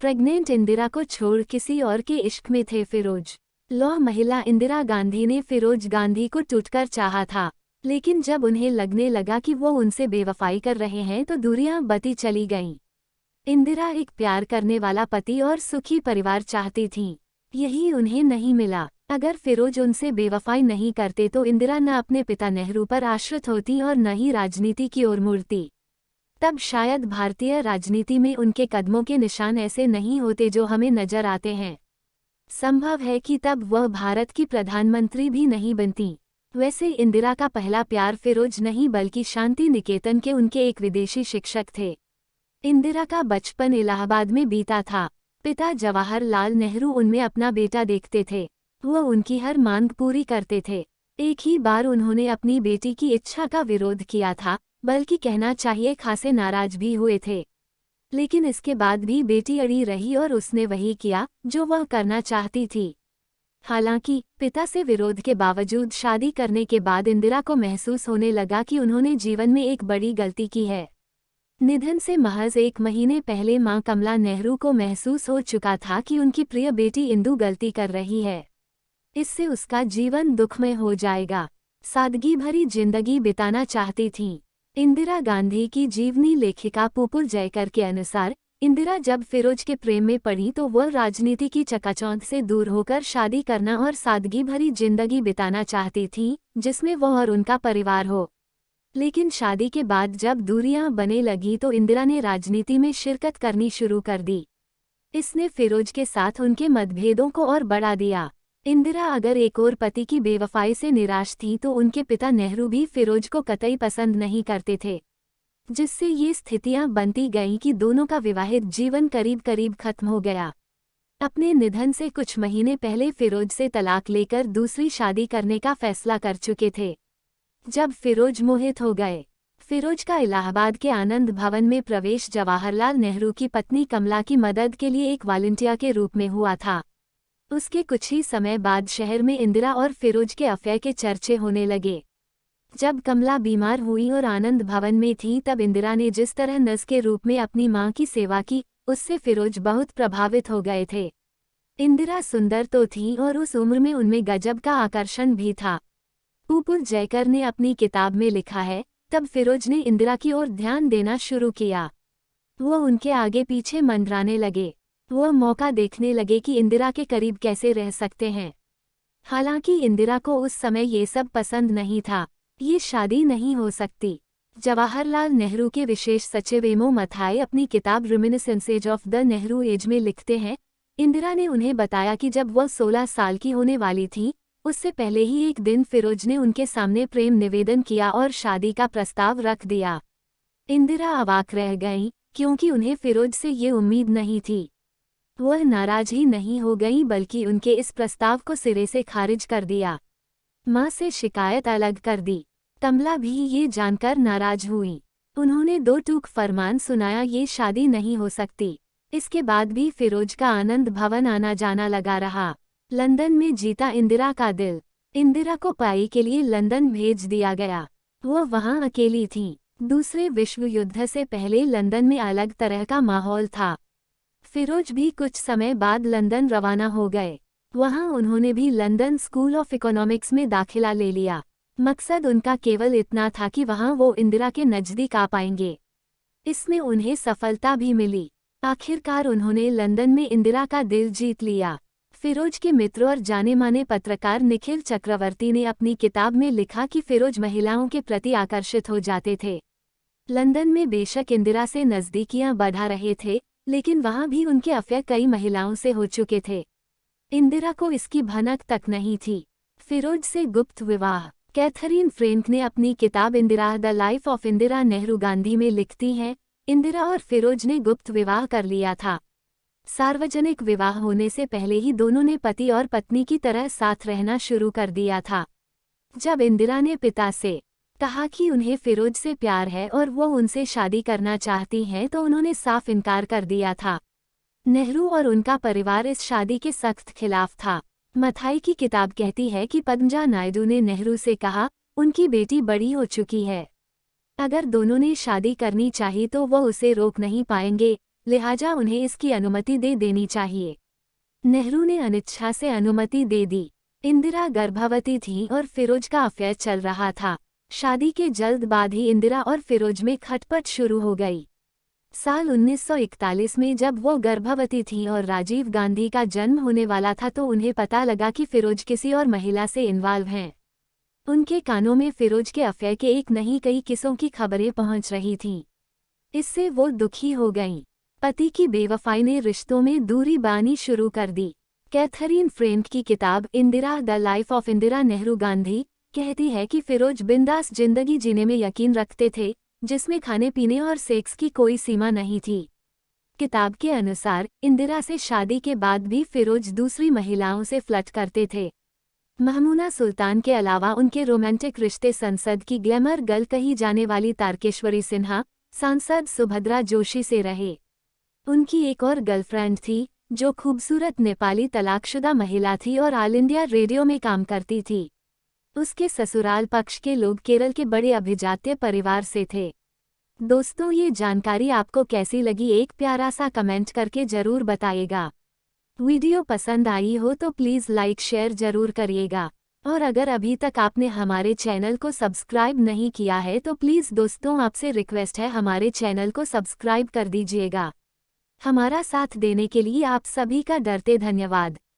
Pregnant Indira को छोड़ किसी और के इश्क में थे फिरोज। लौह महिला इंदिरा गांधी ने फिरोज गांधी को टूटकर चाहा था, लेकिन जब उन्हें लगने लगा कि वो उनसे बेवफाई कर रहे हैं तो दूरियां बढ़ती चली गईं। इंदिरा एक प्यार करने वाला पति और सुखी परिवार चाहती थीं। यही उन्हें नहीं मिला। अगर फिरोज उनसे बेवफाई नहीं करते तो इंदिरा न अपने पिता नेहरू पर आश्रित होती और न ही राजनीति की ओर मुड़ती। तब शायद भारतीय राजनीति में उनके कदमों के निशान ऐसे नहीं होते जो हमें नजर आते हैं। संभव है कि तब वह भारत की प्रधानमंत्री भी नहीं बनती। वैसे इंदिरा का पहला प्यार फिरोज नहीं बल्कि शांति निकेतन के उनके एक विदेशी शिक्षक थे। इंदिरा का बचपन इलाहाबाद में बीता था। पिता जवाहरलाल नेहरू उनमें अपना बेटा देखते थे। वह उनकी हर मांग पूरी करते थे। एक ही बार उन्होंने अपनी बेटी की इच्छा का विरोध किया था, बल्कि कहना चाहिए खासे नाराज भी हुए थे। लेकिन इसके बाद भी बेटी अड़ी रही और उसने वही किया जो वह करना चाहती थी। हालांकि पिता से विरोध के बावजूद शादी करने के बाद इंदिरा को महसूस होने लगा कि उन्होंने जीवन में एक बड़ी गलती की है। निधन से महज 1 महीने पहले मां कमला नेहरू को महसूस हो चुका था कि उनकी प्रिय बेटी इंदु गलती कर रही है। इससे उसका जीवन दुखमय हो जाएगा। सादगी भरी जिंदगी बिताना चाहती थीं। इंदिरा गांधी की जीवनी लेखिका पुपुल जयकर के अनुसार इंदिरा जब फिरोज के प्रेम में पड़ी तो वह राजनीति की चकाचौंध से दूर होकर शादी करना और सादगी भरी जिंदगी बिताना चाहती थी, जिसमें वह और उनका परिवार हो। लेकिन शादी के बाद जब दूरियां बने लगी तो इंदिरा ने राजनीति में शिरकत करनी शुरू कर दी। इसने फिरोज के साथ उनके मतभेदों को और बढ़ा दिया। इंदिरा अगर एक और पति की बेवफाई से निराश थी तो उनके पिता नेहरू भी फिरोज को कतई पसंद नहीं करते थे, जिससे ये स्थितियां बनती गईं कि दोनों का विवाहित जीवन करीब करीब खत्म हो गया। अपने निधन से कुछ महीने पहले फिरोज से तलाक लेकर दूसरी शादी करने का फैसला कर चुके थे। जब फिरोज मोहित हो गए, फिरोज का इलाहाबाद के आनंद भवन में प्रवेश जवाहरलाल नेहरू की पत्नी कमला की मदद के लिए एक वॉलंटियर के रूप में हुआ था। उसके कुछ ही समय बाद शहर में इंदिरा और फिरोज के अफेयर के चर्चे होने लगे। जब कमला बीमार हुई और आनंद भवन में थी तब इंदिरा ने जिस तरह नर्स के रूप में अपनी मां की सेवा की, उससे फिरोज बहुत प्रभावित हो गए थे। इंदिरा सुंदर तो थी और उस उम्र में उनमें गजब का आकर्षण भी था। पुपुल जयकर ने अपनी किताब में लिखा है, तब फिरोज ने इंदिरा की ओर ध्यान देना शुरू किया। वह उनके आगे पीछे मंडराने लगे। वह मौका देखने लगे कि इंदिरा के करीब कैसे रह सकते हैं। हालांकि इंदिरा को उस समय ये सब पसंद नहीं था। ये शादी नहीं हो सकती। जवाहरलाल नेहरू के विशेष सचिव एमओ मथाई अपनी किताब रिमिनिसेंसेज ऑफ द नेहरू एज में लिखते हैं, इंदिरा ने उन्हें बताया कि जब वह 16 साल की होने वाली थी, उससे पहले ही एक दिन फिरोज ने उनके सामने प्रेम निवेदन किया और शादी का प्रस्ताव रख दिया। इंदिरा अवाक रह गईं, क्योंकि उन्हें फिरोज से ये उम्मीद नहीं थी। वह नाराज ही नहीं हो गई बल्कि उनके इस प्रस्ताव को सिरे से खारिज कर दिया। मां से शिकायत अलग कर दी। कमला भी ये जानकर नाराज हुई। उन्होंने 2 टूक फरमान सुनाया, ये शादी नहीं हो सकती। इसके बाद भी फिरोज का आनंद भवन आना जाना लगा रहा। लंदन में जीता इंदिरा का दिल। इंदिरा को पाई के लिए लंदन भेज दिया गया। वह वहां अकेली थी। दूसरे विश्व युद्ध से पहले लंदन में अलग तरह का माहौल था। फिरोज भी कुछ समय बाद लंदन रवाना हो गए। वहां उन्होंने भी लंदन स्कूल ऑफ इकोनॉमिक्स में दाखिला ले लिया। मकसद उनका केवल इतना था कि वहां वो इंदिरा के नज़दीक आ पाएंगे। इसमें उन्हें सफलता भी मिली। आखिरकार उन्होंने लंदन में इंदिरा का दिल जीत लिया। फिरोज के मित्र और जाने माने पत्रकार निखिल चक्रवर्ती ने अपनी किताब में लिखा कि फिरोज महिलाओं के प्रति आकर्षित हो जाते थे। लंदन में बेशक इंदिरा से नज़दीकियां बढ़ा रहे थे, लेकिन वहां भी उनके अफेयर कई महिलाओं से हो चुके थे। इंदिरा को इसकी भनक तक नहीं थी। फिरोज से गुप्त विवाह। कैथरीन फ्रेंक ने अपनी किताब Indira the life of Indira Nehru Gandhi में लिखती हैं, इंदिरा और फिरोज ने गुप्त विवाह कर लिया था। सार्वजनिक विवाह होने से पहले ही दोनों ने पति और पत्नी की तरह साथ रहना शुरू कर दिया था। जब इंदिरा ने पिता से कहा कि उन्हें फिरोज से प्यार है और वो उनसे शादी करना चाहती हैं तो उन्होंने साफ इनकार कर दिया था। नेहरू और उनका परिवार इस शादी के सख्त खिलाफ था। मथाई की किताब कहती है कि पद्मजा नायडू ने नेहरू से कहा, उनकी बेटी बड़ी हो चुकी है, अगर दोनों ने शादी करनी चाहिए तो वो उसे रोक नहीं पाएंगे। लिहाजा उन्हें इसकी अनुमति दे देनी चाहिए। नेहरू ने अनिच्छा से अनुमति दे दी। इंदिरा गर्भवती थी और फिरोज का अफेयर चल रहा था। शादी के जल्द बाद ही इंदिरा और फिरोज में खटपट शुरू हो गई। साल 1941 में जब वो गर्भवती थी और राजीव गांधी का जन्म होने वाला था तो उन्हें पता लगा कि फिरोज किसी और महिला से इन्वॉल्व हैं। उनके कानों में फिरोज के अफेयर के एक नहीं कई किस्सों की खबरें पहुंच रही थीं। इससे वो दुखी हो गईं। पति की बेवफाई ने रिश्तों में दूरी बानी शुरू कर दी। कैथरीन फ्रेंक की किताब Indira the life of Indira Nehru Gandhi कहती है कि फिरोज बिंदास जिंदगी जीने में यकीन रखते थे, जिसमें खाने पीने और सेक्स की कोई सीमा नहीं थी। किताब के अनुसार इंदिरा से शादी के बाद भी फिरोज दूसरी महिलाओं से फ्लर्ट करते थे। महमूना सुल्तान के अलावा उनके रोमांटिक रिश्ते संसद की ग्लैमर गर्ल कही जाने वाली तारकेश्वरी सिन्हा, सांसद सुभद्रा जोशी से रहे। उनकी एक और गर्लफ्रेंड थी, जो खूबसूरत नेपाली तलाकशुदा महिला थी और ऑल इंडिया रेडियो में काम करती थी। उसके ससुराल पक्ष के लोग केरल के बड़े अभिजात्य परिवार से थे। दोस्तों, ये जानकारी आपको कैसी लगी, एक प्यारा सा कमेंट करके ज़रूर बताइएगा। वीडियो पसंद आई हो तो प्लीज़ लाइक शेयर ज़रूर करिएगा। और अगर अभी तक आपने हमारे चैनल को सब्सक्राइब नहीं किया है तो प्लीज़ दोस्तों आपसे रिक्वेस्ट है हमारे चैनल को सब्सक्राइब कर दीजिएगा। हमारा साथ देने के लिए आप सभी का डरते धन्यवाद।